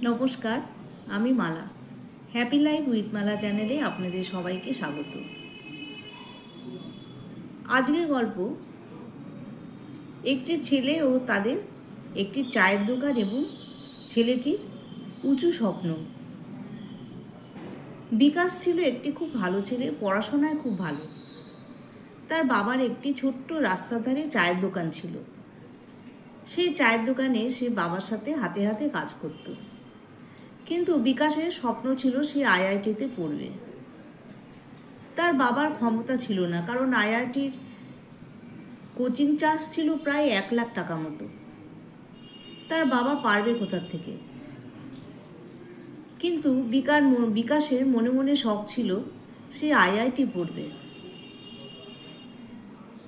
নমস্কার, আমি মালা। Happy life with মালা চ্যানেলে আপনাদের সবাইকে স্বাগত। আজকের গল্প একটি ছেলে ও তাদের একটি চায়ের দোকান এবং ছেলেটির উঁচু স্বপ্ন। বিকাশ ছিল একটি খুব ভালো ছেলে, পড়াশোনায় খুব ভালো। তার বাবার একটি ছোট্ট রাস্তার ধারে চায়ের দোকান ছিল। সেই চায়ের দোকানে সে বাবার সাথে হাতে হাতে কাজ করত। কিন্তু বিকাশের স্বপ্ন ছিল সে আইআইটিতে পড়বে। তার বাবার ক্ষমতা ছিল না, কারণ আইআইটির কোচিং চার্জ ছিল প্রায় 1 লাখ টাকা মতো। তার বাবা পারবে কোথার থেকে? কিন্তু বিকাশের মনে মনে শখ ছিল সে আইআইটি পড়বে।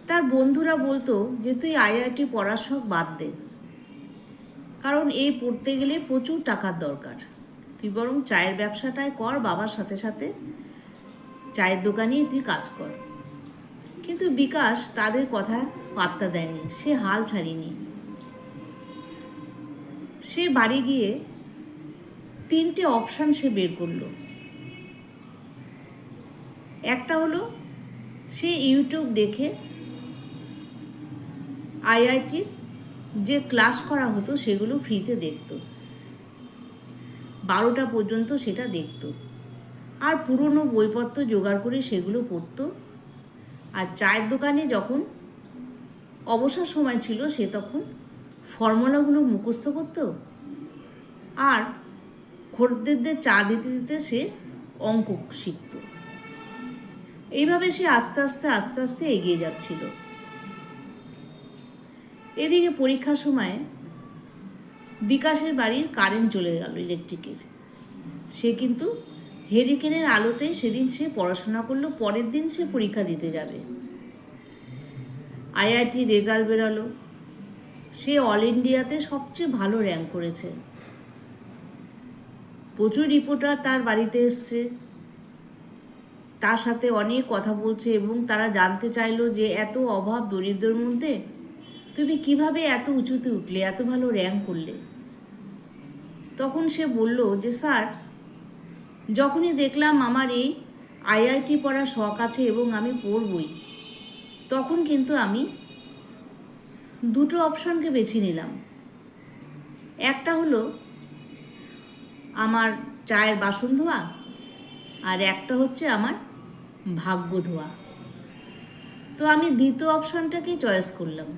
তার বন্ধুরা বলতো যে তুই আইআইটি পড়ার শখ বাদ দে, কারণ এই পড়তে গেলে প্রচুর টাকার দরকার। তুই বরং চায়ের ব্যবসাটাই কর, বাবার সাথে সাথে চায়ের দোকানেই তুই কাজ কর। কিন্তু বিকাশ তাদের কথা পাত্তা দেয়নি, সে হাল ছাড়েনি। সে বাড়ি গিয়ে 3টে অপশান সে বের করলো। একটা হলো সে ইউটিউব দেখে আইআইটির যে ক্লাস করা হতো সেগুলো ফ্রিতে দেখত, 12টা পর্যন্ত সেটা দেখত, আর পুরনো বইপত্র জোগাড় করে সেগুলো পড়ত। আর চায়ের দোকানে যখন অবসর সময় ছিল সে তখন ফর্মুলাগুলো মুখস্থ করত, আর খদ্দেরদের চা দিতে দিতে সে অঙ্ক শিখত। এইভাবে সে আস্তে আস্তে এগিয়ে যাচ্ছিল। এদিকে পরীক্ষার সময় বিকাশের বাড়ির কারেন্ট চলে গেল, ইলেকট্রিকের। সে কিন্তু হেরিকেনের আলোতেই সেদিন সে পড়াশোনা করলো, পরের দিন সে পরীক্ষা দিতে যাবে। আইআইটি রেজাল্ট বেরোলো, সে অল ইন্ডিয়াতে সবচেয়ে ভালো র্যাঙ্ক করেছে। প্রচুর রিপোর্টার তার বাড়িতে এসছে, তার সাথে অনেক কথা বলছে এবং তারা জানতে চাইলো যে এত অভাব দরিদ্রের মধ্যে তুমি কিভাবে এত উঁচুতে উঠলে, এত ভালো র্যাঙ্ক করলে। তখন সে বলল যে স্যার, যখনই দেখলাম আমার এই আইআইটি পড়ার শখ আছে এবং আমি পড়বই, তখন কিন্তু আমি 2টো অপশনকে বেছে নিলাম। একটা হলো আমার চায়ের বাসন ধোয়া, আর একটা হচ্ছে আমার ভাগ্য ধোয়া। তো আমি দ্বিতীয় অপশনটাকেই চয়েস করলাম।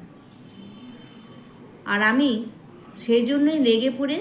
আর আমি সেই জন্যই লেগে পড়ে